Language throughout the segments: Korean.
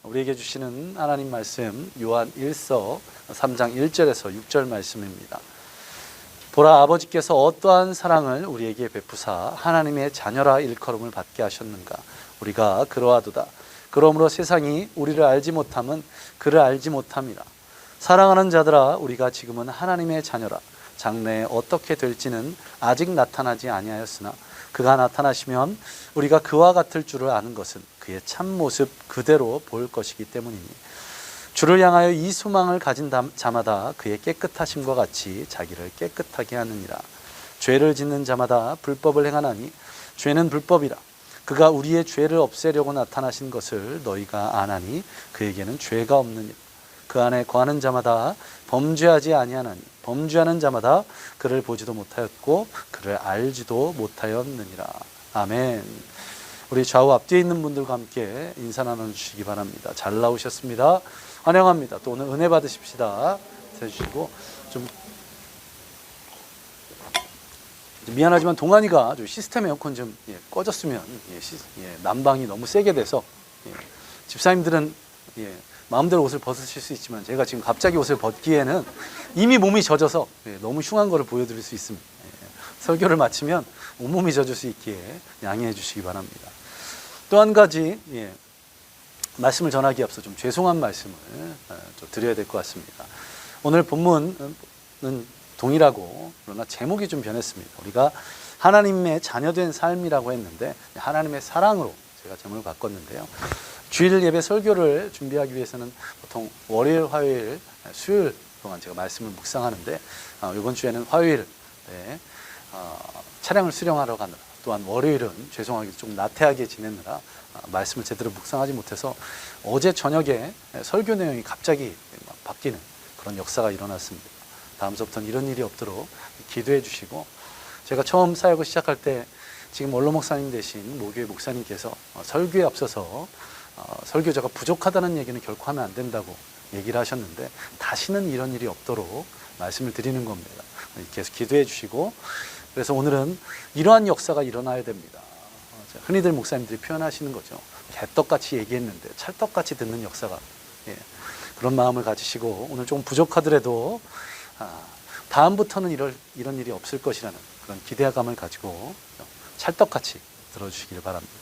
우리에게 주시는 하나님 말씀 요한 1서 3장 1절에서 6절 말씀입니다. 보라, 아버지께서 어떠한 사랑을 우리에게 베푸사 하나님의 자녀라 일컬음을 받게 하셨는가. 우리가 그러하도다. 그러므로 세상이 우리를 알지 못함은 그를 알지 못함이라. 사랑하는 자들아, 우리가 지금은 하나님의 자녀라. 장래에 어떻게 될지는 아직 나타나지 아니하였으나 그가 나타나시면 우리가 그와 같을 줄을 아는 것은 그의 참모습 그대로 볼 것이기 때문이니, 주를 향하여 이 소망을 가진 자마다 그의 깨끗하심과 같이 자기를 깨끗하게 하느니라. 죄를 짓는 자마다 불법을 행하나니 죄는 불법이라. 그가 우리의 죄를 없애려고 나타나신 것을 너희가 아나니 그에게는 죄가 없느니라. 그 안에 거하는 자마다 범죄하지 아니하나니 범죄하는 자마다 그를 보지도 못하였고 그를 알지도 못하였느니라. 아멘. 우리 좌우 앞뒤에 있는 분들과 함께 인사 나눠주시기 바랍니다. 잘 나오셨습니다. 환영합니다. 또 오늘 은혜 받으십시다. 해주시고, 좀 미안하지만 동안이가 좀 시스템 에어컨 좀 꺼졌으면, 난방이 너무 세게 돼서 집사님들은 마음대로 옷을 벗으실 수 있지만 제가 지금 갑자기 옷을 벗기에는 이미 몸이 젖어서 너무 흉한 거를 보여드릴 수 있습니다. 설교를 마치면 온몸이 젖을 수 있기에 양해해 주시기 바랍니다. 또 한 가지 말씀을 전하기에 앞서 좀 죄송한 말씀을 좀 드려야 될 것 같습니다. 오늘 본문은 동일하고 그러나 제목이 좀 변했습니다. 우리가 하나님의 자녀된 삶이라고 했는데 하나님의 사랑으로 제가 제목을 바꿨는데요. 주일 예배 설교를 준비하기 위해서는 보통 월요일, 화요일, 수요일 동안 제가 말씀을 묵상하는데 이번 주에는 화요일 차량을 수령하러 가느라, 또한 월요일은 죄송하게 좀 나태하게 지내느라 말씀을 제대로 묵상하지 못해서 어제 저녁에 설교 내용이 갑자기 바뀌는 그런 역사가 일어났습니다. 다음서부터는 이런 일이 없도록 기도해 주시고, 제가 처음 사역을 시작할 때 지금 원로 목사님 되신 모교회 목사님께서 설교에 앞서서 설교자가 부족하다는 얘기는 결코 하면 안 된다고 얘기를 하셨는데, 다시는 이런 일이 없도록 말씀을 드리는 겁니다. 계속 기도해 주시고, 그래서 오늘은 이러한 역사가 일어나야 됩니다. 흔히들 목사님들이 표현하시는 거죠. 개떡같이 얘기했는데 찰떡같이 듣는 역사가, 그런 마음을 가지시고 오늘 조금 부족하더라도 다음부터는 이런 일이 없을 것이라는 그런 기대감을 가지고 찰떡같이 들어주시기를 바랍니다.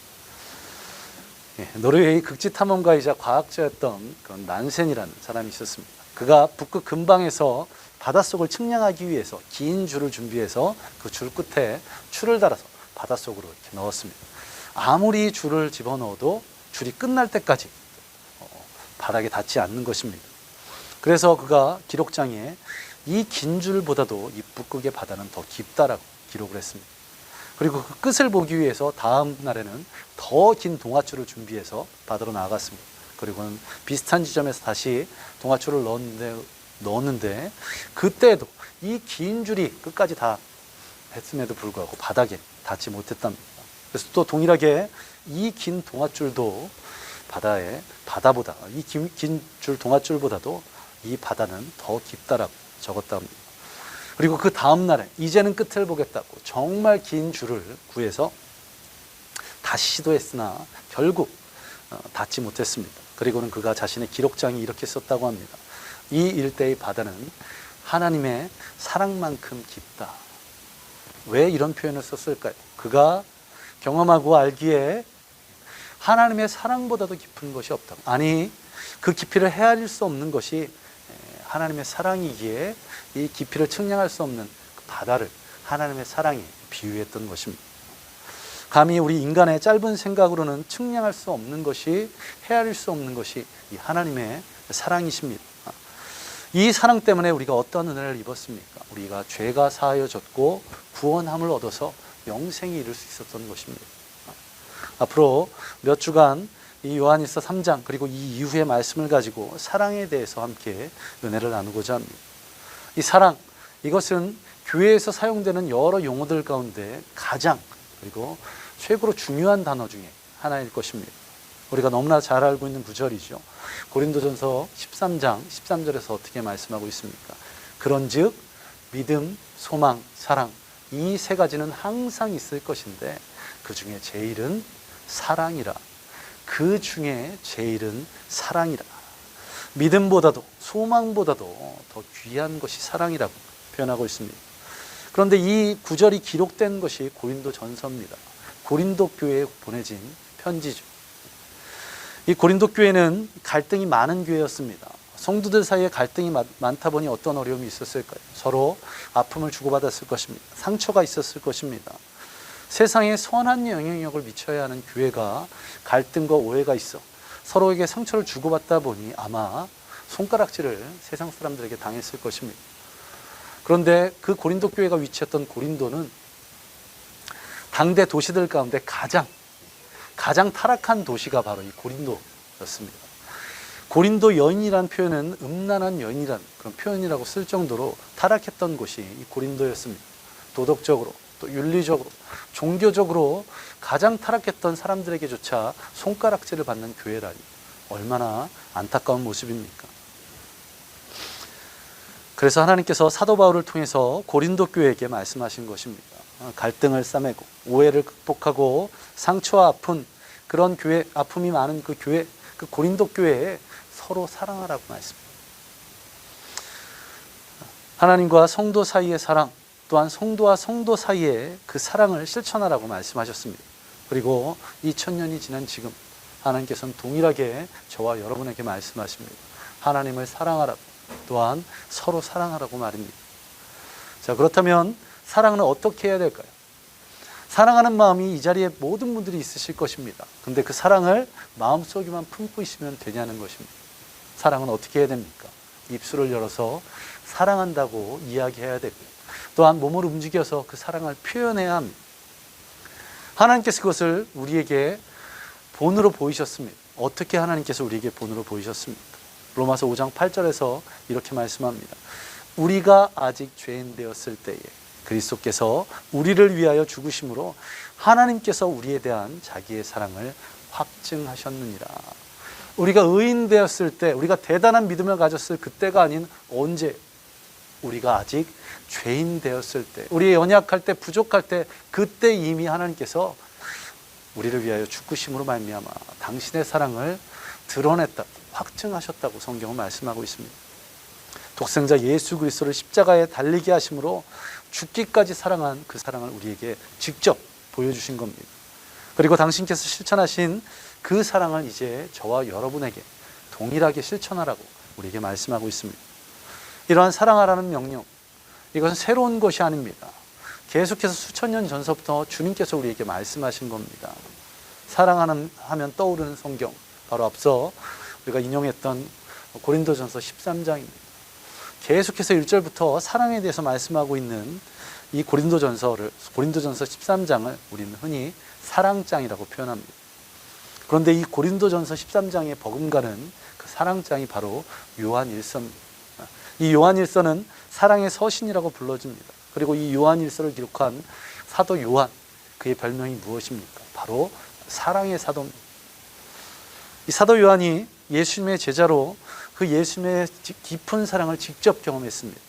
노르웨이 극지 탐험가이자 과학자였던 그런 난센이라는 사람이 있었습니다. 그가 북극 근방에서 바닷속을 측량하기 위해서 긴 줄을 준비해서 그 줄 끝에 추를 달아서 바닷속으로 이렇게 넣었습니다. 아무리 줄을 집어넣어도 줄이 끝날 때까지 바닥에 닿지 않는 것입니다. 그래서 그가 기록장에 이 긴 줄보다도 이 북극의 바다는 더 깊다라고 기록을 했습니다. 그리고 그 끝을 보기 위해서 다음 날에는 더 긴 동아줄을 준비해서 바다로 나아갔습니다. 그리고는 비슷한 지점에서 다시 동아줄을 넣었는데 그때도 이 긴 줄이 끝까지 다 했음에도 불구하고 바닥에 닿지 못했답니다. 그래서 또 동일하게 이 긴 동아줄도 바다보다 이 긴 줄 동아줄보다도 이 바다는 더 깊다라고 적었답니다. 그리고 그 다음 날에 이제는 끝을 보겠다고 정말 긴 줄을 구해서 다시 시도했으나 결국 닿지 못했습니다. 그리고는 그가 자신의 기록장에 이렇게 썼다고 합니다. 이 일대의 바다는 하나님의 사랑만큼 깊다. 왜 이런 표현을 썼을까요? 그가 경험하고 알기에 하나님의 사랑보다도 깊은 것이 없다. 아니, 그 깊이를 헤아릴 수 없는 것이 하나님의 사랑이기에 이 깊이를 측량할 수 없는 그 바다를 하나님의 사랑에 비유했던 것입니다. 감히 우리 인간의 짧은 생각으로는 측량할 수 없는 것이, 헤아릴 수 없는 것이 이 하나님의 사랑이십니다. 이 사랑 때문에 우리가 어떤 은혜를 입었습니까? 우리가 죄가 사하여졌고 구원함을 얻어서 영생에 이를 수 있었던 것입니다. 앞으로 몇 주간 이 요한일서 3장 그리고 이 이후의 말씀을 가지고 사랑에 대해서 함께 은혜를 나누고자 합니다. 이 사랑, 이것은 교회에서 사용되는 여러 용어들 가운데 가장 그리고 최고로 중요한 단어 중에 하나일 것입니다. 우리가 너무나 잘 알고 있는 구절이죠. 고린도전서 13장 13절에서 어떻게 말씀하고 있습니까? 그런즉 믿음, 소망, 사랑, 이 세 가지는 항상 있을 것인데 그 중에 제일은 사랑이라. 그 중에 제일은 사랑이라. 믿음보다도 소망보다도 더 귀한 것이 사랑이라고 표현하고 있습니다. 그런데 이 구절이 기록된 것이 고린도 전서입니다. 고린도 교회에 보내진 편지죠. 이 고린도 교회는 갈등이 많은 교회였습니다. 성도들 사이에 갈등이 많다 보니 어떤 어려움이 있었을까요? 서로 아픔을 주고받았을 것입니다. 상처가 있었을 것입니다. 세상에 선한 영향력을 미쳐야 하는 교회가 갈등과 오해가 있어 서로에게 상처를 주고받다 보니 아마 손가락질을 세상 사람들에게 당했을 것입니다. 그런데 그 고린도 교회가 위치했던 고린도는 당대 도시들 가운데 가장 타락한 도시가 바로 이 고린도였습니다. 고린도 여인이라는 표현은 음란한 여인이라는 그런 표현이라고 쓸 정도로 타락했던 곳이 이 고린도였습니다. 도덕적으로 또 윤리적으로 종교적으로 가장 타락했던 사람들에게조차 손가락질을 받는 교회라니 얼마나 안타까운 모습입니까? 그래서 하나님께서 사도 바울을 통해서 고린도 교회에게 말씀하신 것입니다. 갈등을 싸매고 오해를 극복하고 상처와 아픈 그런 교회, 아픔이 많은 그 교회, 그 고린도 교회에 서로 사랑하라고 말씀합니다. 하나님과 성도 사이의 사랑, 또한 성도와 성도 사이에 그 사랑을 실천하라고 말씀하셨습니다. 그리고 2000년이 지난 지금 하나님께서는 동일하게 저와 여러분에게 말씀하십니다. 하나님을 사랑하라고, 또한 서로 사랑하라고 말입니다. 자, 그렇다면 사랑은 어떻게 해야 될까요? 사랑하는 마음이 이 자리에 모든 분들이 있으실 것입니다. 근데 그 사랑을 마음속에만 품고 있으면 되냐는 것입니다. 사랑은 어떻게 해야 됩니까? 입술을 열어서 사랑한다고 이야기해야 되고, 또한 몸을 움직여서 그 사랑을 표현해야 합니다. 하나님께서 그것을 우리에게 본으로 보이셨습니다. 어떻게 하나님께서 우리에게 본으로 보이셨습니까? 로마서 5장 8절에서 이렇게 말씀합니다. 우리가 아직 죄인 되었을 때에 그리스도께서 우리를 위하여 죽으심으로 하나님께서 우리에 대한 자기의 사랑을 확증하셨느니라. 우리가 의인 되었을 때, 우리가 대단한 믿음을 가졌을 그때가 아닌 언제? 우리가 아직 죄인 되었을 때, 우리 연약할 때, 부족할 때, 그때 이미 하나님께서 우리를 위하여 죽으심으로 말미암아 당신의 사랑을 드러냈다고, 확증하셨다고 성경은 말씀하고 있습니다. 독생자 예수 그리스도를 십자가에 달리게 하심으로 죽기까지 사랑한 그 사랑을 우리에게 직접 보여주신 겁니다. 그리고 당신께서 실천하신 그 사랑을 이제 저와 여러분에게 동일하게 실천하라고 우리에게 말씀하고 있습니다. 이러한 사랑하라는 명령, 이것은 새로운 것이 아닙니다. 계속해서 수천 년 전서부터 주님께서 우리에게 말씀하신 겁니다. 사랑하는 하면 떠오르는 성경, 바로 앞서 우리가 인용했던 고린도전서 13장입니다. 계속해서 1절부터 사랑에 대해서 말씀하고 있는 이 고린도전서 13장을 우리는 흔히 사랑장이라고 표현합니다. 그런데 이 고린도전서 13장에 버금가는 그 사랑장이 바로 요한일서입니다. 이 요한일서는 사랑의 서신이라고 불러집니다. 그리고 이 요한일서를 기록한 사도 요한, 그의 별명이 무엇입니까? 바로 사랑의 사도입니다. 이 사도 요한이 예수님의 제자로 그 예수님의 깊은 사랑을 직접 경험했습니다.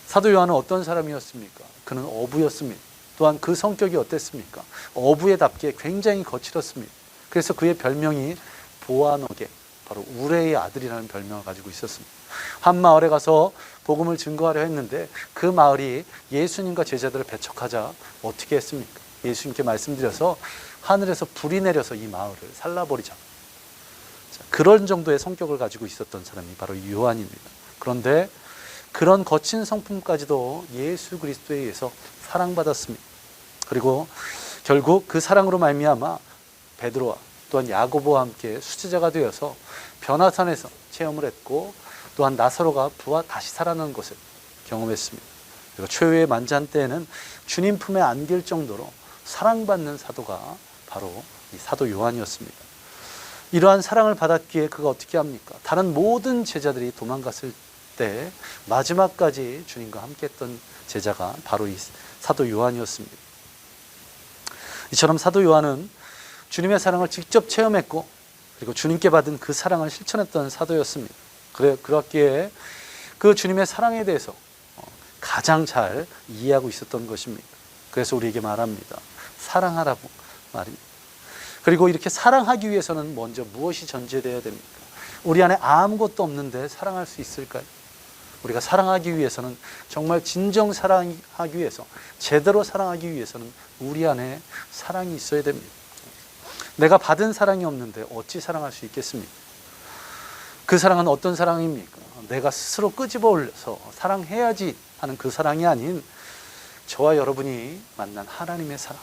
사도 요한은 어떤 사람이었습니까? 그는 어부였습니다. 또한 그 성격이 어땠습니까? 어부에답게 굉장히 거칠었습니다. 그래서 그의 별명이 보아너게, 바로 우레의 아들이라는 별명을 가지고 있었습니다. 한 마을에 가서 복음을 증거하려 했는데 그 마을이 예수님과 제자들을 배척하자 어떻게 했습니까? 예수님께 말씀드려서 하늘에서 불이 내려서 이 마을을 살라버리자. 그런 정도의 성격을 가지고 있었던 사람이 바로 이 요한입니다. 그런데 그런 거친 성품까지도 예수 그리스도에 의해서 사랑받았습니다. 그리고 결국 그 사랑으로 말미암아 베드로와 또한 야고보와 함께 수제자가 되어서 변화산에서 체험을 했고, 또한 나사로가 다시 살아난 것을 경험했습니다. 그리고 최후의 만찬 때에는 주님 품에 안길 정도로 사랑받는 사도가 바로 이 사도 요한이었습니다. 이러한 사랑을 받았기에 그가 어떻게 합니까? 다른 모든 제자들이 도망갔을 때 마지막까지 주님과 함께했던 제자가 바로 이 사도 요한이었습니다. 이처럼 사도 요한은 주님의 사랑을 직접 체험했고, 그리고 주님께 받은 그 사랑을 실천했던 사도였습니다. 그렇기에 그 주님의 사랑에 대해서 가장 잘 이해하고 있었던 것입니다. 그래서 우리에게 말합니다. 사랑하라고 말입니다. 그리고 이렇게 사랑하기 위해서는 먼저 무엇이 전제되어야 됩니까? 우리 안에 아무것도 없는데 사랑할 수 있을까요? 우리가 사랑하기 위해서는, 정말 진정 사랑하기 위해서, 제대로 사랑하기 위해서는 우리 안에 사랑이 있어야 됩니다. 내가 받은 사랑이 없는데 어찌 사랑할 수 있겠습니까? 그 사랑은 어떤 사랑입니까? 내가 스스로 끄집어 올려서 사랑해야지 하는 그 사랑이 아닌, 저와 여러분이 만난 하나님의 사랑,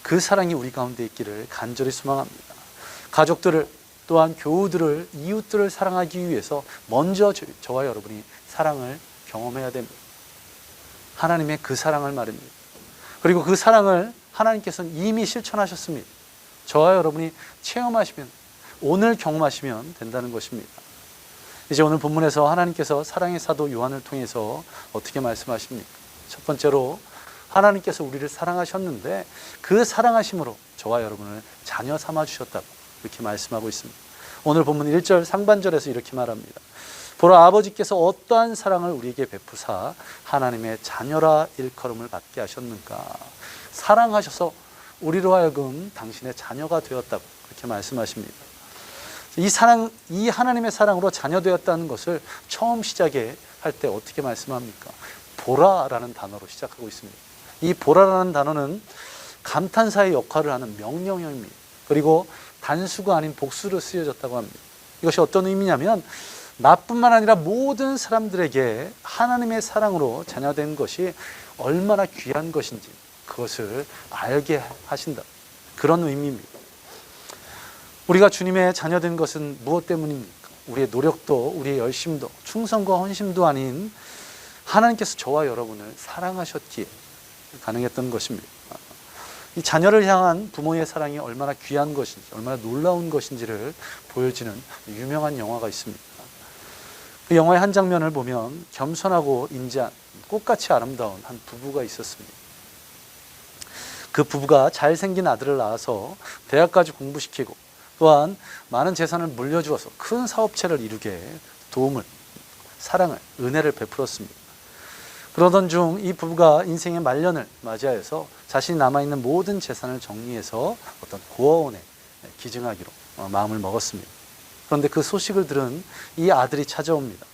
그 사랑이 우리 가운데 있기를 간절히 소망합니다. 가족들을, 또한 교우들을, 이웃들을 사랑하기 위해서 먼저 저와 여러분이 사랑을 경험해야 됩니다. 하나님의 그 사랑을 말입니다. 그리고 그 사랑을 하나님께서는 이미 실천하셨습니다. 저와 여러분이 체험하시면, 오늘 경험하시면 된다는 것입니다. 이제 오늘 본문에서 하나님께서 사랑의 사도 요한을 통해서 어떻게 말씀하십니까? 첫 번째로, 하나님께서 우리를 사랑하셨는데 그 사랑하심으로 저와 여러분을 자녀 삼아 주셨다고 이렇게 말씀하고 있습니다. 오늘 본문 1절 상반절에서 이렇게 말합니다. 보라, 아버지께서 어떠한 사랑을 우리에게 베푸사 하나님의 자녀라 일컬음을 받게 하셨는가. 사랑하셔서 우리로 하여금 당신의 자녀가 되었다고 그렇게 말씀하십니다. 이 사랑, 이 하나님의 사랑으로 자녀 되었다는 것을 처음 시작에 할 때 어떻게 말씀합니까? 보라라는 단어로 시작하고 있습니다. 이 보라라는 단어는 감탄사의 역할을 하는 명령형입니다. 그리고 단수가 아닌 복수로 쓰여졌다고 합니다. 이것이 어떤 의미냐면, 나뿐만 아니라 모든 사람들에게 하나님의 사랑으로 자녀된 것이 얼마나 귀한 것인지 그것을 알게 하신다, 그런 의미입니다. 우리가 주님의 자녀된 것은 무엇 때문입니까? 우리의 노력도, 우리의 열심도, 충성과 헌신도 아닌 하나님께서 저와 여러분을 사랑하셨기에 가능했던 것입니다. 이 자녀를 향한 부모의 사랑이 얼마나 귀한 것인지, 얼마나 놀라운 것인지를 보여지는 유명한 영화가 있습니다. 그 영화의 한 장면을 보면 겸손하고 인자한, 꽃같이 아름다운 한 부부가 있었습니다. 그 부부가 잘생긴 아들을 낳아서 대학까지 공부시키고, 또한 많은 재산을 물려주어서 큰 사업체를 이루게 도움을, 사랑을, 은혜를 베풀었습니다. 그러던 중 이 부부가 인생의 말년을 맞이하여서 자신이 남아있는 모든 재산을 정리해서 어떤 고아원에 기증하기로 마음을 먹었습니다. 그런데 그 소식을 들은 이 아들이 찾아옵니다.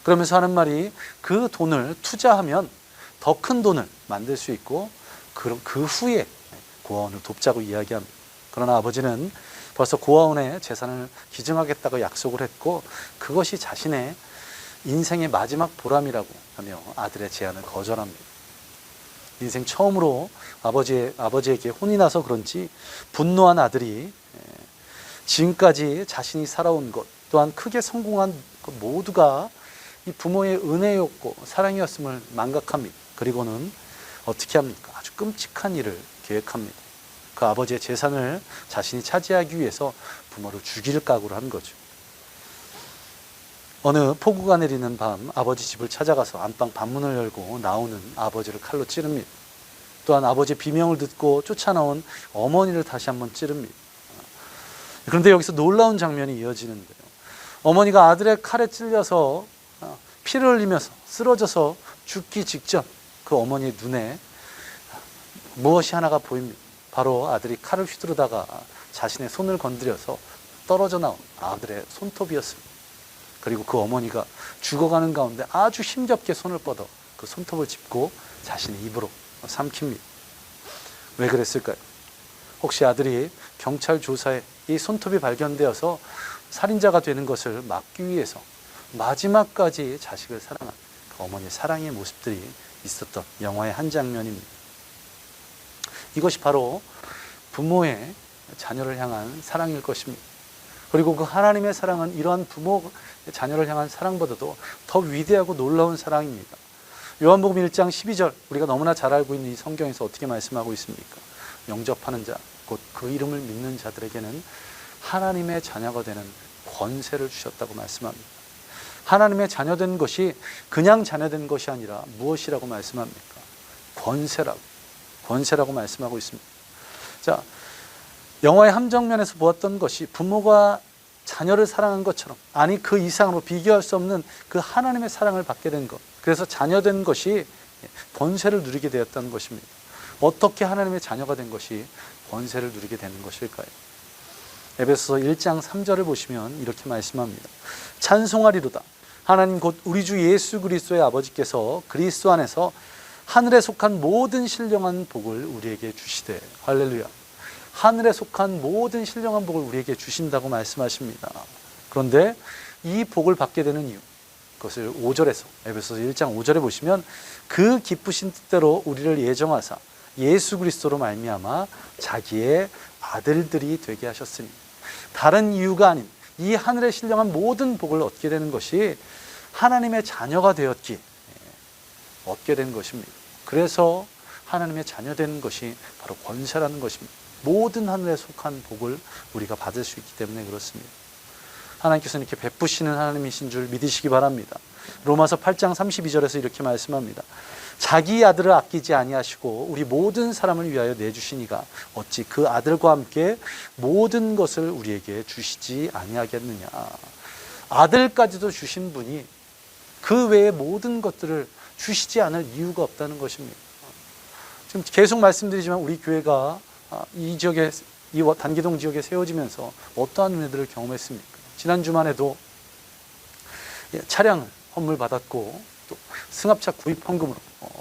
그러면서 하는 말이, 그 돈을 투자하면 더 큰 돈을 만들 수 있고, 그럼 그 후에 고아원을 돕자고 이야기합니다. 그러나 아버지는 벌써 고아원에 재산을 기증하겠다고 약속을 했고, 그것이 자신의 인생의 마지막 보람이라고 하며 아들의 제안을 거절합니다. 인생 처음으로 아버지에게 혼이 나서 그런지 분노한 아들이 지금까지 자신이 살아온 것, 또한 크게 성공한 것 모두가 이 부모의 은혜였고 사랑이었음을 망각합니다. 그리고는 어떻게 합니까? 아주 끔찍한 일을 계획합니다. 그 아버지의 재산을 자신이 차지하기 위해서 부모를 죽일 각오를 한 거죠. 어느 폭우가 내리는 밤, 아버지 집을 찾아가서 안방 방문을 열고 나오는 아버지를 칼로 찌릅니다. 또한 아버지의 비명을 듣고 쫓아나온 어머니를 다시 한번 찌릅니다. 그런데 여기서 놀라운 장면이 이어지는데요. 어머니가 아들의 칼에 찔려서 피를 흘리면서 쓰러져서 죽기 직전 그 어머니의 눈에 무엇이 하나가 보입니다. 바로 아들이 칼을 휘두르다가 자신의 손을 건드려서 떨어져 나온 아들의 손톱이었습니다. 그리고 그 어머니가 죽어가는 가운데 아주 힘겹게 손을 뻗어 그 손톱을 짚고 자신의 입으로 삼킵니다. 왜 그랬을까요? 혹시 아들이 경찰 조사에 이 손톱이 발견되어서 살인자가 되는 것을 막기 위해서 마지막까지 자식을 사랑한 그 어머니의 사랑의 모습들이 있었던 영화의 한 장면입니다. 이것이 바로 부모의 자녀를 향한 사랑일 것입니다. 그리고 그 하나님의 사랑은 이러한 부모 자녀를 향한 사랑보다도 더 위대하고 놀라운 사랑입니다. 요한복음 1장 12절, 우리가 너무나 잘 알고 있는 이 성경에서 어떻게 말씀하고 있습니까? 영접하는 자, 곧 그 이름을 믿는 자들에게는 하나님의 자녀가 되는 권세를 주셨다고 말씀합니다. 하나님의 자녀된 것이 그냥 자녀된 것이 아니라 무엇이라고 말씀합니까? 권세라고 말씀하고 있습니다. 자, 영화의 한 장면에서 보았던 것이 부모가 자녀를 사랑한 것처럼, 아니 그 이상으로 비교할 수 없는 그 하나님의 사랑을 받게 된 것, 그래서 자녀된 것이 권세를 누리게 되었다는 것입니다. 어떻게 하나님의 자녀가 된 것이 권세를 누리게 되는 것일까요? 에베소서 1장 3절을 보시면 이렇게 말씀합니다. 찬송하리로다. 하나님 곧 우리 주 예수 그리스도의 아버지께서 그리스도 안에서 하늘에 속한 모든 신령한 복을 우리에게 주시되. 할렐루야. 하늘에 속한 모든 신령한 복을 우리에게 주신다고 말씀하십니다. 그런데 이 복을 받게 되는 이유, 그것을 5절에서 에베소서 1장 5절에 보시면 그 기쁘신 뜻대로 우리를 예정하사 예수 그리스도로 말미암아 자기의 아들들이 되게 하셨으니. 다른 이유가 아닌 이 하늘의 신령한 모든 복을 얻게 되는 것이 하나님의 자녀가 되었기에 얻게 된 것입니다. 그래서 하나님의 자녀 되는 것이 바로 권세라는 것입니다. 모든 하늘에 속한 복을 우리가 받을 수 있기 때문에 그렇습니다. 하나님께서는 이렇게 베푸시는 하나님이신 줄 믿으시기 바랍니다. 로마서 8장 32절에서 이렇게 말씀합니다. 자기 아들을 아끼지 아니하시고 우리 모든 사람을 위하여 내주시니가 어찌 그 아들과 함께 모든 것을 우리에게 주시지 아니하겠느냐. 아들까지도 주신 분이 그 외의 모든 것들을 주시지 않을 이유가 없다는 것입니다. 지금 계속 말씀드리지만 우리 교회가 이 지역에, 이 단기동 지역에 세워지면서 어떠한 은혜들을 경험했습니까? 지난 주만에도 차량을 헌물받았고 또 승합차 구입 헌금으로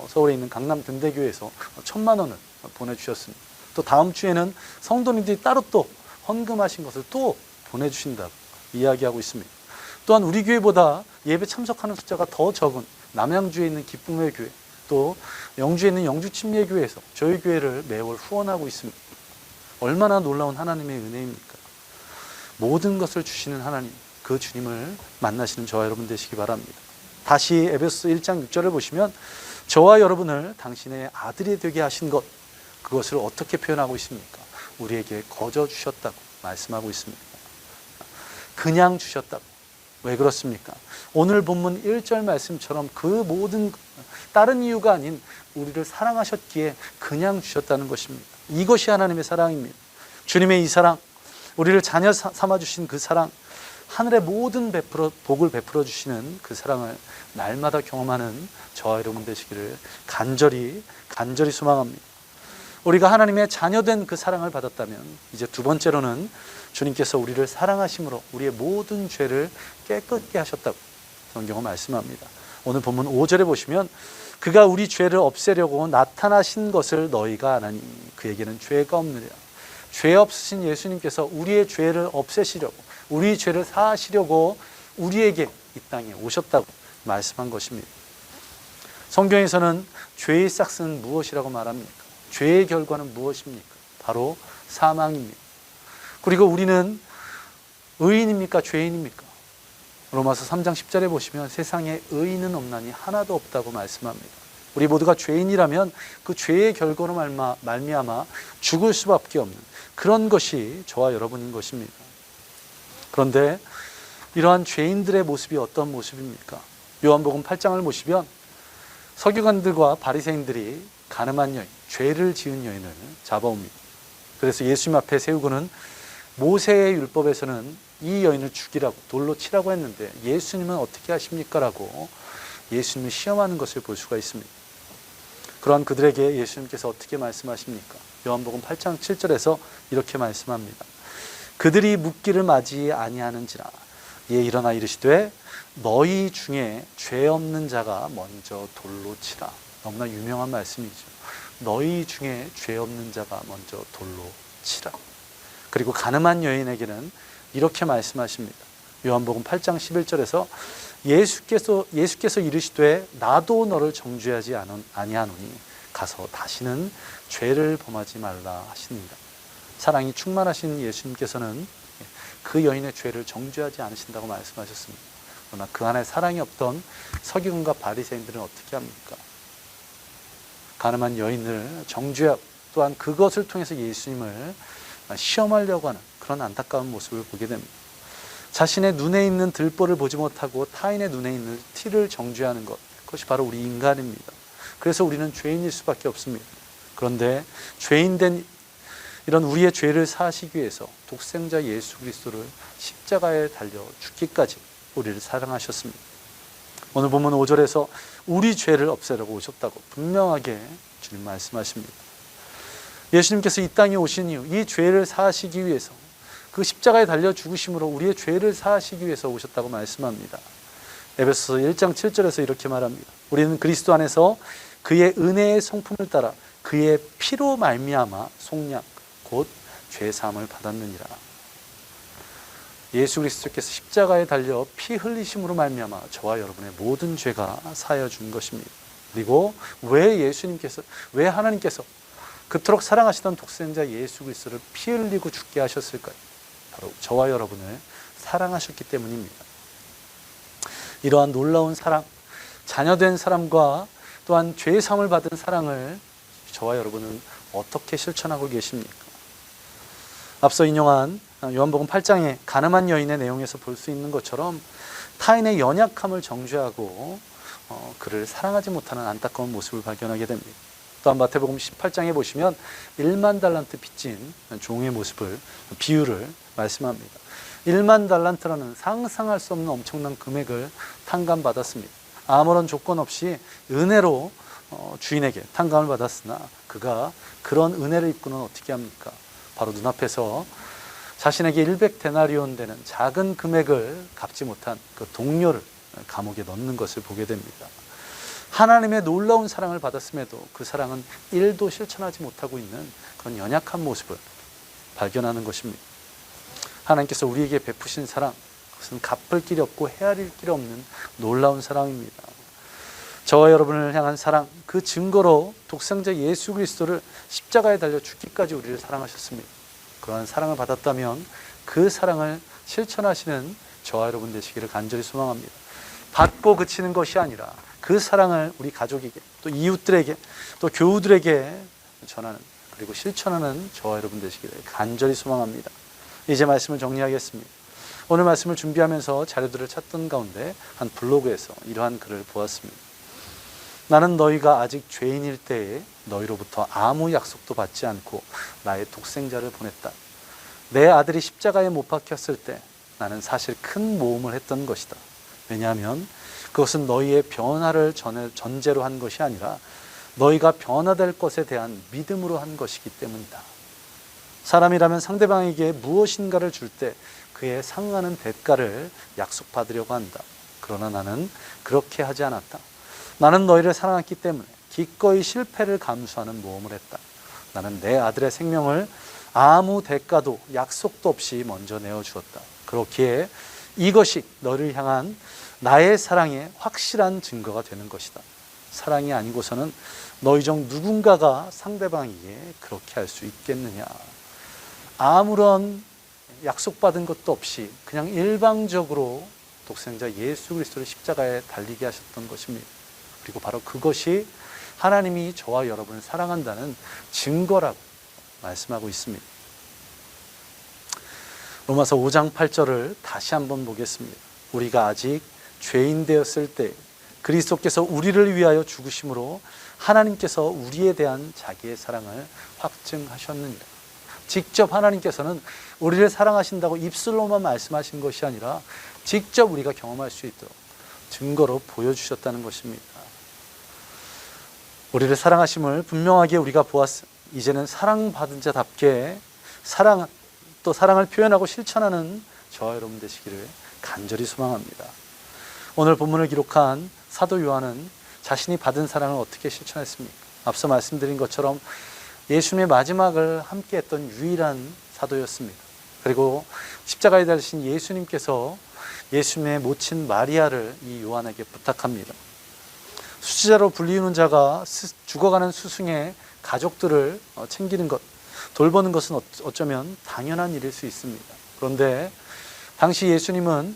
서울에 있는 강남 근대교회에서 1,000만 원을 보내주셨습니다. 또 다음 주에는 성도님들이 따로 또 헌금하신 것을 또 보내주신다고 이야기하고 있습니다. 또한 우리 교회보다 예배 참석하는 숫자가 더 적은 남양주에 있는 기쁨의 교회, 또 영주에 있는 영주 침례교회에서 저희 교회를 매월 후원하고 있습니다. 얼마나 놀라운 하나님의 은혜입니까? 모든 것을 주시는 하나님, 그 주님을 만나시는 저와 여러분 되시기 바랍니다. 다시 에베소서 1장 6절을 보시면 저와 여러분을 당신의 아들이 되게 하신 것, 그것을 어떻게 표현하고 있습니까? 우리에게 거저 주셨다고 말씀하고 있습니다. 그냥 주셨다고. 왜 그렇습니까? 오늘 본문 1절 말씀처럼 그 모든 다른 이유가 아닌 우리를 사랑하셨기에 그냥 주셨다는 것입니다. 이것이 하나님의 사랑입니다. 주님의 이 사랑, 우리를 자녀 삼아주신 그 사랑, 하늘의 모든 복을 베풀어 주시는 그 사랑을 날마다 경험하는 저와 여러분 되시기를 간절히 소망합니다. 우리가 하나님의 자녀된 그 사랑을 받았다면 이제 두 번째로는 주님께서 우리를 사랑하심으로 우리의 모든 죄를 깨끗게 하셨다고 성경은 말씀합니다. 오늘 본문 5절에 보시면 그가 우리 죄를 없애려고 나타나신 것을 너희가 아나니 그에게는 죄가 없느니라. 죄 없으신 예수님께서 우리의 죄를 없애시려고, 우리 죄를 사하시려고 우리에게 이 땅에 오셨다고 말씀한 것입니다. 성경에서는 죄의 싹스는 무엇이라고 말합니까? 죄의 결과는 무엇입니까? 바로 사망입니다. 그리고 우리는 의인입니까? 죄인입니까? 로마서 3장 10절에 보시면 세상에 의인은 없나니 하나도 없다고 말씀합니다. 우리 모두가 죄인이라면 그 죄의 결과로 말미암아 죽을 수밖에 없는 그런 것이 저와 여러분인 것입니다. 그런데 이러한 죄인들의 모습이 어떤 모습입니까? 요한복음 8장을 보시면 서기관들과 바리새인들이 가늠한 여인, 죄를 지은 여인을 잡아옵니다. 그래서 예수님 앞에 세우고는 모세의 율법에서는 이 여인을 죽이라고, 돌로 치라고 했는데 예수님은 어떻게 하십니까? 라고 예수님을 시험하는 것을 볼 수가 있습니다. 그러한 그들에게 예수님께서 어떻게 말씀하십니까? 요한복음 8장 7절에서 이렇게 말씀합니다. 그들이 묻기를 맞이 아니하는지라 예 일어나 이르시되 너희 중에 죄 없는 자가 먼저 돌로 치라. 너무나 유명한 말씀이죠. 너희 중에 죄 없는 자가 먼저 돌로 치라. 그리고 가늠한 여인에게는 이렇게 말씀하십니다. 요한복음 8장 11절에서 예수께서 이르시되 나도 너를 정죄하지 아니하노니 가서 다시는 죄를 범하지 말라 하십니다. 사랑이 충만하신 예수님께서는 그 여인의 죄를 정죄하지 않으신다고 말씀하셨습니다. 그러나 그 안에 사랑이 없던 서기관과 바리새인들은 어떻게 합니까? 가늠한 여인을 정죄하고 또한 그것을 통해서 예수님을 시험하려고 하는 그런 안타까운 모습을 보게 됩니다. 자신의 눈에 있는 들보를 보지 못하고 타인의 눈에 있는 티를 정죄하는 것, 그것이 바로 우리 인간입니다. 그래서 우리는 죄인일 수밖에 없습니다. 그런데 죄인된 이런 우리의 죄를 사하시기 위해서 독생자 예수 그리스도를 십자가에 달려 죽기까지 우리를 사랑하셨습니다. 오늘 본문 5절에서 우리 죄를 없애려고 오셨다고 분명하게 주님 말씀하십니다. 예수님께서 이 땅에 오신 이유, 이 죄를 사하시기 위해서, 그 십자가에 달려 죽으심으로 우리의 죄를 사하시기 위해서 오셨다고 말씀합니다. 에베소서 1장 7절에서 이렇게 말합니다. 우리는 그리스도 안에서 그의 은혜의 성품을 따라 그의 피로 말미암아 속량 곧 죄사함을 받았느니라. 예수 그리스도께서 십자가에 달려 피 흘리심으로 말미암아 저와 여러분의 모든 죄가 사하여 준 것입니다. 그리고 왜 하나님께서 그토록 사랑하시던 독생자 예수 그리스도를 피 흘리고 죽게 하셨을까요? 바로 저와 여러분을 사랑하셨기 때문입니다. 이러한 놀라운 사랑, 자녀된 사람과 또한 죄의 사함을 받은 사랑을 저와 여러분은 어떻게 실천하고 계십니까? 앞서 인용한 요한복음 8장의 가늠한 여인의 내용에서 볼 수 있는 것처럼 타인의 연약함을 정죄하고 그를 사랑하지 못하는 안타까운 모습을 발견하게 됩니다. 또한 마태복음 18장에 보시면 1만 달란트 빚진 종의 모습을, 비유를 말씀합니다. 1만 달란트라는 상상할 수 없는 엄청난 금액을 탕감받았습니다. 아무런 조건 없이 은혜로 주인에게 탕감을 받았으나 그가 그런 은혜를 입고는 어떻게 합니까? 바로 눈앞에서 자신에게 100데나리온 되는 작은 금액을 갚지 못한 그 동료를 감옥에 넣는 것을 보게 됩니다. 하나님의 놀라운 사랑을 받았음에도 그 사랑은 1도 실천하지 못하고 있는 그런 연약한 모습을 발견하는 것입니다. 하나님께서 우리에게 베푸신 사랑, 그것은 갚을 길이 없고 헤아릴 길이 없는 놀라운 사랑입니다. 저와 여러분을 향한 사랑, 그 증거로 독생자 예수 그리스도를 십자가에 달려 죽기까지 우리를 사랑하셨습니다. 그러한 사랑을 받았다면 그 사랑을 실천하시는 저와 여러분 되시기를 간절히 소망합니다. 받고 그치는 것이 아니라 그 사랑을 우리 가족에게, 또 이웃들에게, 또 교우들에게 전하는, 그리고 실천하는 저와 여러분 되시기를 간절히 소망합니다. 이제 말씀을 정리하겠습니다. 오늘 말씀을 준비하면서 자료들을 찾던 가운데 한 블로그에서 이러한 글을 보았습니다. 나는 너희가 아직 죄인일 때에 너희로부터 아무 약속도 받지 않고 나의 독생자를 보냈다. 내 아들이 십자가에 못 박혔을 때 나는 사실 큰 모험을 했던 것이다. 왜냐하면 그것은 너희의 변화를 전제로 한 것이 아니라 너희가 변화될 것에 대한 믿음으로 한 것이기 때문이다. 사람이라면 상대방에게 무엇인가를 줄 때 그에 상응하는 대가를 약속받으려고 한다. 그러나 나는 그렇게 하지 않았다. 나는 너희를 사랑했기 때문에 기꺼이 실패를 감수하는 모험을 했다. 나는 내 아들의 생명을 아무 대가도 약속도 없이 먼저 내어주었다. 그렇기에 이것이 너를 향한 나의 사랑의 확실한 증거가 되는 것이다. 사랑이 아니고서는 너희 중 누군가가 상대방에게 그렇게 할 수 있겠느냐. 아무런 약속받은 것도 없이 그냥 일방적으로 독생자 예수 그리스도를 십자가에 달리게 하셨던 것입니다. 그리고 바로 그것이 하나님이 저와 여러분을 사랑한다는 증거라고 말씀하고 있습니다. 로마서 5장 8절을 다시 한번 보겠습니다. 우리가 아직 죄인 되었을 때 그리스도께서 우리를 위하여 죽으심으로 하나님께서 우리에 대한 자기의 사랑을 확증하셨느니라. 직접 하나님께서는 우리를 사랑하신다고 입술로만 말씀하신 것이 아니라 직접 우리가 경험할 수 있도록 증거로 보여주셨다는 것입니다. 우리를 사랑하심을 분명하게 우리가 보았습니다. 이제는 사랑받은 자답게 사랑을 표현하고 실천하는 저와 여러분 되시기를 간절히 소망합니다. 오늘 본문을 기록한 사도 요한은 자신이 받은 사랑을 어떻게 실천했습니까? 앞서 말씀드린 것처럼 예수님의 마지막을 함께했던 유일한 사도였습니다. 그리고 십자가에 달리신 예수님께서 예수님의 모친 마리아를 이 요한에게 부탁합니다. 수치자로 불리우는 자가 죽어가는 스승의 가족들을 챙기는 것, 돌보는 것은 어쩌면 당연한 일일 수 있습니다. 그런데 당시 예수님은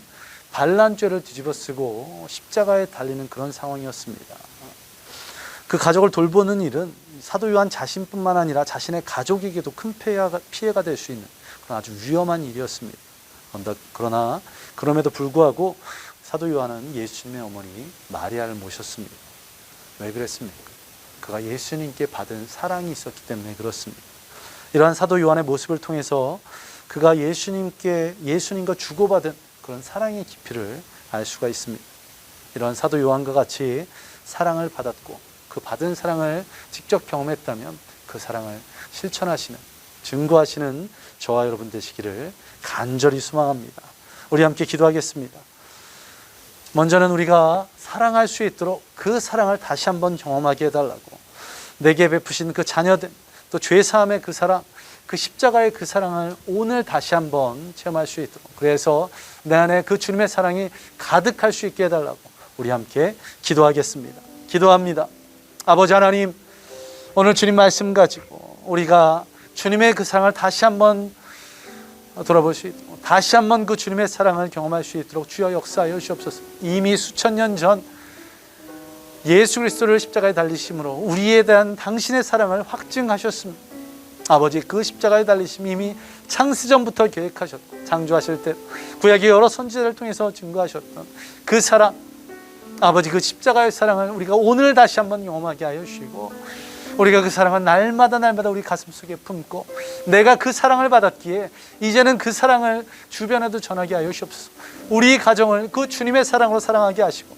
반란죄를 뒤집어쓰고 십자가에 달리는 그런 상황이었습니다. 그 가족을 돌보는 일은 사도 요한 자신뿐만 아니라 자신의 가족에게도 큰 피해가 될 수 있는 그런 아주 위험한 일이었습니다. 그러나 그럼에도 불구하고 사도 요한은 예수님의 어머니 마리아를 모셨습니다. 왜 그랬습니까? 그가 예수님께 받은 사랑이 있었기 때문에 그렇습니다. 이러한 사도 요한의 모습을 통해서 그가 예수님과 주고받은 그런 사랑의 깊이를 알 수가 있습니다. 이러한 사도 요한과 같이 사랑을 받았고 그 받은 사랑을 직접 경험했다면 그 사랑을 실천하시는, 증거하시는 저와 여러분 되시기를 간절히 소망합니다. 우리 함께 기도하겠습니다. 먼저는 우리가 사랑할 수 있도록 그 사랑을 다시 한번 경험하게 해달라고, 내게 베푸신 그 자녀된 또 죄사함의 그 사랑, 그 십자가의 그 사랑을 오늘 다시 한번 체험할 수 있도록, 그래서 내 안에 그 주님의 사랑이 가득할 수 있게 해달라고 우리 함께 기도하겠습니다. 기도합니다. 아버지 하나님, 오늘 주님 말씀 가지고 우리가 주님의 그 사랑을 다시 한번 돌아볼 수 있도록, 다시 한번 그 주님의 사랑을 경험할 수 있도록 주여 역사하여 주옵소서. 이미 수천 년 전 예수 그리스도를 십자가에 달리심으로 우리에 대한 당신의 사랑을 확증하셨습니다. 아버지, 그 십자가에 달리심 이미 창세전부터 계획하셨고 창조하실 때 구약의 여러 선지자를 통해서 증거하셨던 그 사랑, 아버지, 그 십자가의 사랑을 우리가 오늘 다시 한번 경험하게 하여 주시고, 우리가 그 사랑을 날마다 우리 가슴속에 품고, 내가 그 사랑을 받았기에 이제는 그 사랑을 주변에도 전하게 하여 주옵소서. 우리 가정을 그 주님의 사랑으로 사랑하게 하시고,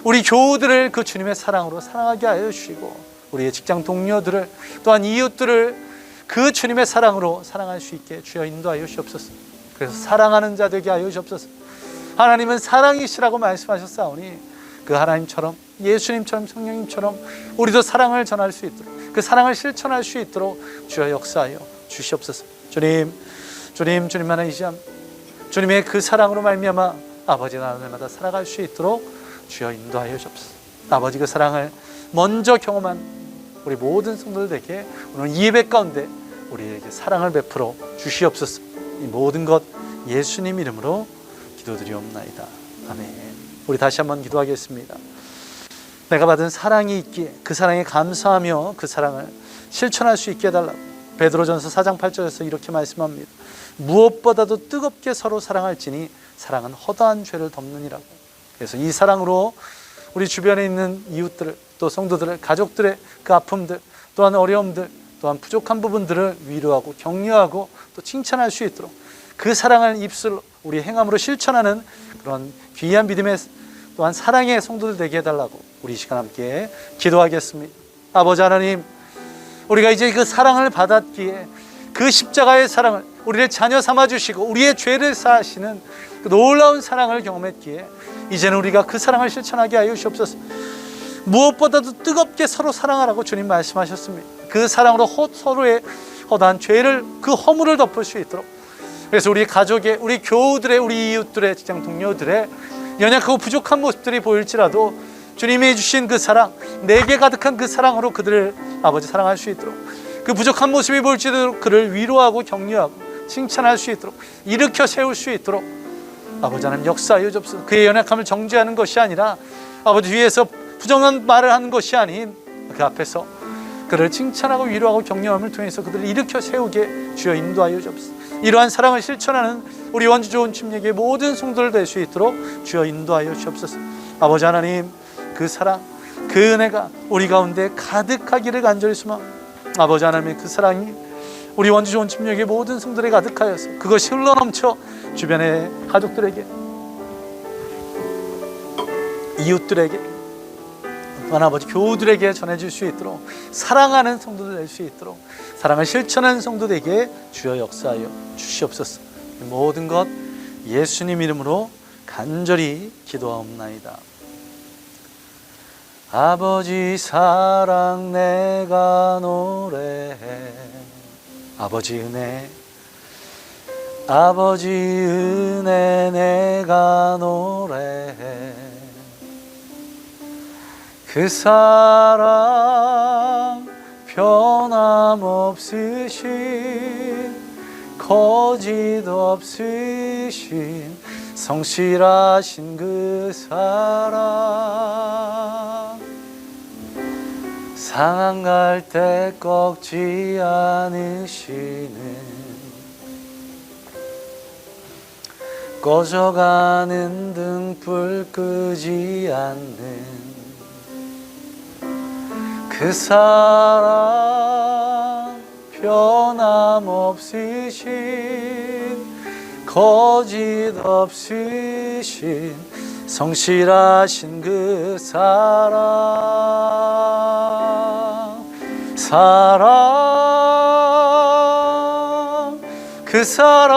우리 교우들을 그 주님의 사랑으로 사랑하게 하여 주시고, 우리의 직장 동료들을, 또한 이웃들을 그 주님의 사랑으로 사랑할 수 있게 주여 인도하여 주옵소서. 그래서 사랑하는 자 되게 하여 주옵소서. 하나님은 사랑이시라고 말씀하셨사오니 그 하나님처럼, 예수님처럼, 성령님처럼 우리도 사랑을 전할 수 있도록, 그 사랑을 실천할 수 있도록 주여 역사하여 주시옵소서. 주님만의 이시함, 주님의 그 사랑으로 말미암아 아버지 날마다 살아갈 수 있도록 주여 인도하여 주옵소서. 아버지, 그 사랑을 먼저 경험한 우리 모든 성도들에게 오늘 이 예배 가운데 우리에게 사랑을 베풀어 주시옵소서. 이 모든 것 예수님 이름으로 기도드리옵나이다. 아멘. 우리 다시 한번 기도하겠습니다. 내가 받은 사랑이 있기에 그 사랑에 감사하며 그 사랑을 실천할 수 있게 해달라고 베드로전서 4장 8절에서 이렇게 말씀합니다. 무엇보다도 뜨겁게 서로 사랑할지니 사랑은 허다한 죄를 덮느니라고. 그래서 이 사랑으로 우리 주변에 있는 이웃들을, 또 성도들을, 가족들의 그 아픔들, 또한 어려움들, 또한 부족한 부분들을 위로하고 격려하고 또 칭찬할 수 있도록 그 사랑을 입술로, 우리 행함으로 실천하는 그런 귀한 믿음의, 또한 사랑의 성도들 되게 해달라고 우리 이 시간 함께 기도하겠습니다. 아버지 하나님, 우리가 이제 그 사랑을 받았기에 그 십자가의 사랑을 우리를 자녀 삼아주시고 우리의 죄를 사하시는 그 놀라운 사랑을 경험했기에 이제는 우리가 그 사랑을 실천하게 하여 주옵소서. 무엇보다도 뜨겁게 서로 사랑하라고 주님 말씀하셨습니다. 그 사랑으로 서로의 허다한 죄를, 그 허물을 덮을 수 있도록, 그래서 우리 가족의, 우리 교우들의, 우리 이웃들의, 직장 동료들의 연약하고 부족한 모습들이 보일지라도 주님이 주신 그 사랑, 내게 가득한 그 사랑으로 그들을 아버지 사랑할 수 있도록, 그 부족한 모습이 보일지라도 그를 위로하고 격려하고 칭찬할 수 있도록, 일으켜 세울 수 있도록 아버지 하나님 역사하여 주옵소서. 그의 연약함을 정죄하는 것이 아니라 아버지 뒤에서 부정한 말을 하는 것이 아닌 그 앞에서 그를 칭찬하고 위로하고 격려함을 통해서 그들을 일으켜 세우게 주여 인도하여 주옵소서. 이러한 사랑을 실천하는 우리 원주 좋은 침례교회 모든 성도들 될 수 있도록 주여 인도하여 주옵소서. 아버지 하나님, 그 사랑, 그 은혜가 우리 가운데 가득하기를 간절히 소망합니다. 아버지 하나님의 그 사랑이 우리 원주 좋은 침례교회 모든 성도들에 가득하여서 그것이 흘러넘쳐 주변의 가족들에게, 이웃들에게, 또한 아버지 교우들에게 전해질 수 있도록, 사랑하는 성도들 될 수 있도록 사랑을 실천하는 성도들에게 주여 역사하여 주시옵소서. 모든 것 예수님 이름으로 간절히 기도하옵나이다. 아버지 사랑 내가 노래해, 아버지 은혜, 아버지 은혜 내가 노래해. 그 사랑 변함없으신, 거짓 없으신 성실하신 그 사랑, 상한 갈 때 꺾지 않으시는, 꺼져가는 등불 끄지 않는 그 사랑, 변함없으신, 거짓 없으신 성실하신 그 사랑, 사랑 그 사랑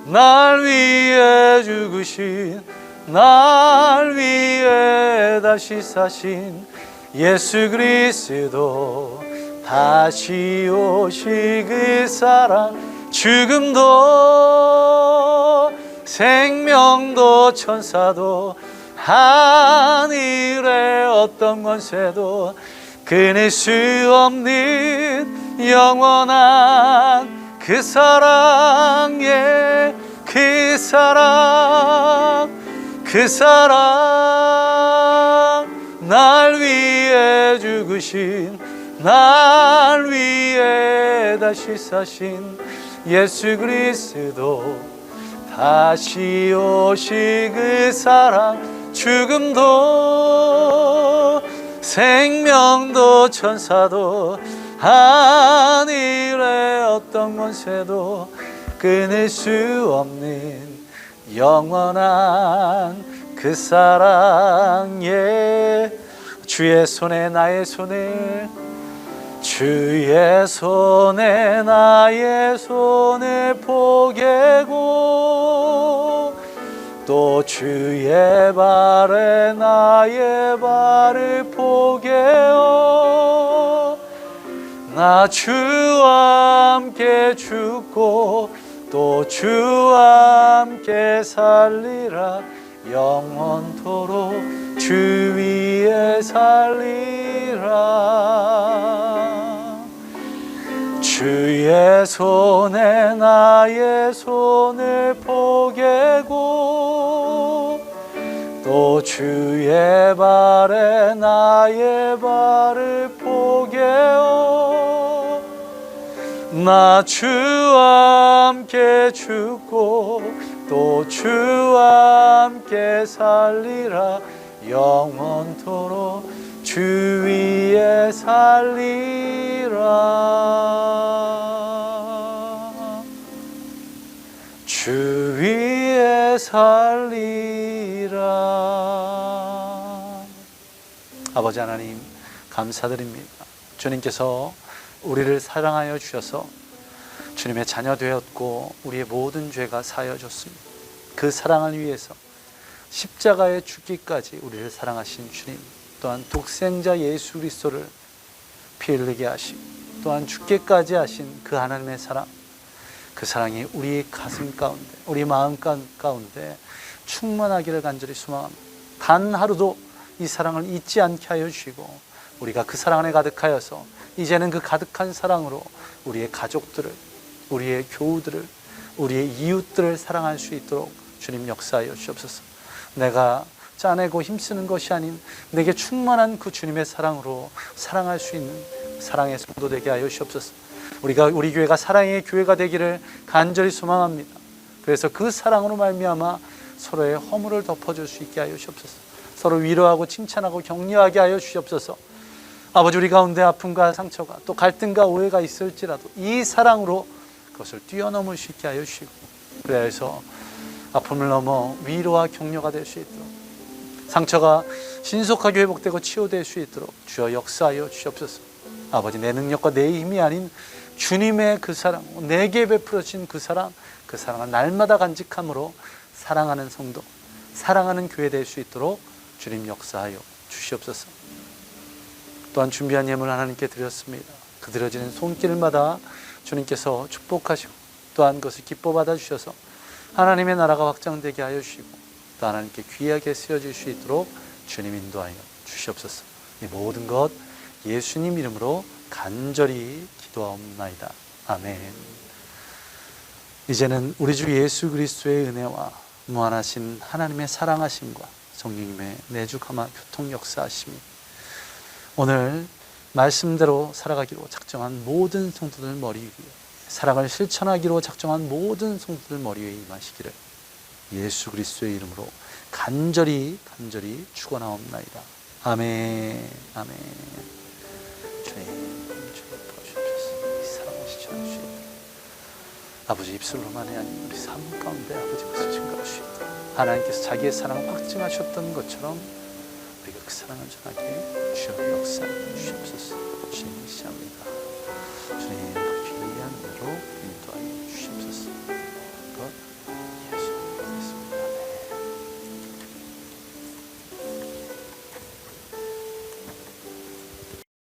날 위해 죽으신 날 위해 다시 사신 예수 그리스도 다시 오실 그 사랑 죽음도 생명도 천사도 하늘의 어떤 권세도 끊을 수 없는 영원한 그 사랑의 그 사랑 그 사랑 날 위해 죽으신 날 위해 다시 사신 예수 그리스도 다시 오실 그 사랑 죽음도 생명도 천사도 하늘의 어떤 권세도 끊을 수 없는 영원한 그 사랑에 주의 손에 나의 손을 주의 손에 나의 손을 포개고 또 주의 발에 나의 발을 포개어 나 주와 함께 죽고 또 주와 함께 살리라 영원토록 주 위에 살리라 주의 손에 나의 손을 포개고 또 주의 발에 나의 발을 포개어 나 주와 함께 죽고 또 주와 함께 살리라 영원토록 주 위에 살리라 주 위에 살리라. 아버지 하나님 감사드립니다. 주님께서 우리를 사랑하여 주셔서 주님의 자녀 되었고 우리의 모든 죄가 사여졌습니다. 그 사랑을 위해서 십자가에 죽기까지 우리를 사랑하신 주님, 또한 독생자 예수 그리스도를 피 흘리게 하시고 또한 죽기까지 하신 그 하나님의 사랑, 그 사랑이 우리 가슴 가운데 우리 마음 가운데 충만하기를 간절히 소망합니다. 단 하루도 이 사랑을 잊지 않게 하여 주시고 우리가 그 사랑 안에 가득하여서 이제는 그 가득한 사랑으로 우리의 가족들을, 우리의 교우들을, 우리의 이웃들을 사랑할 수 있도록 주님 역사하여 주옵소서. 내가 짜내고 힘쓰는 것이 아닌 내게 충만한 그 주님의 사랑으로 사랑할 수 있는 사랑의 성도 되게 하여 주옵소서. 우리 교회가 사랑의 교회가 되기를 간절히 소망합니다. 그래서 그 사랑으로 말미암아 서로의 허물을 덮어줄 수 있게 하여 주옵소서. 서로 위로하고 칭찬하고 격려하게 하여 주옵소서. 아버지, 우리 가운데 아픔과 상처가 또 갈등과 오해가 있을지라도 이 사랑으로 그것을 뛰어넘을 수 있게 하여 주시고, 그래서 아픔을 넘어 위로와 격려가 될 수 있도록, 상처가 신속하게 회복되고 치유될 수 있도록 주여 역사하여 주옵소서. 아버지, 내 능력과 내 힘이 아닌 주님의 그 사랑, 내게 베풀어진 그 사랑을 날마다 간직함으로 사랑하는 성도, 사랑하는 교회 될 수 있도록 주님 역사하여 주시옵소서. 또한 준비한 예물 하나님께 드렸습니다. 그 드려지는 손길마다 주님께서 축복하시고 또한 그것을 기뻐 받아주셔서 하나님의 나라가 확장되게 하여 주시고 또 하나님께 귀하게 쓰여질 수 있도록 주님 인도하여 주시옵소서. 이 모든 것 예수님 이름으로 간절히 기도하옵나이다. 아멘. 이제는 우리 주 예수 그리스도의 은혜와 무한하신 하나님의 사랑하심과 성령님의 내주감화 교통 역사하심이 오늘 말씀대로 살아가기로 작정한 모든 성도들 머리 위에, 사랑을 실천하기로 작정한 모든 성도들 머리 위에 임하시기를 예수 그리스도의 이름으로 간절히 축원하옵나이다. 아멘. 아멘. 주님 보여주셔서 이 사랑을 실천하시옵소서. 아버지, 입술로만이 아닌 우리 삶 가운데 아버지 것을 증거하시옵소서. 하나님께서 자기의 사랑을 확증하셨던 것처럼 우리가 그 사랑을 전하게 주여 역사해 주시옵소서. 주님 시작합니다. 주님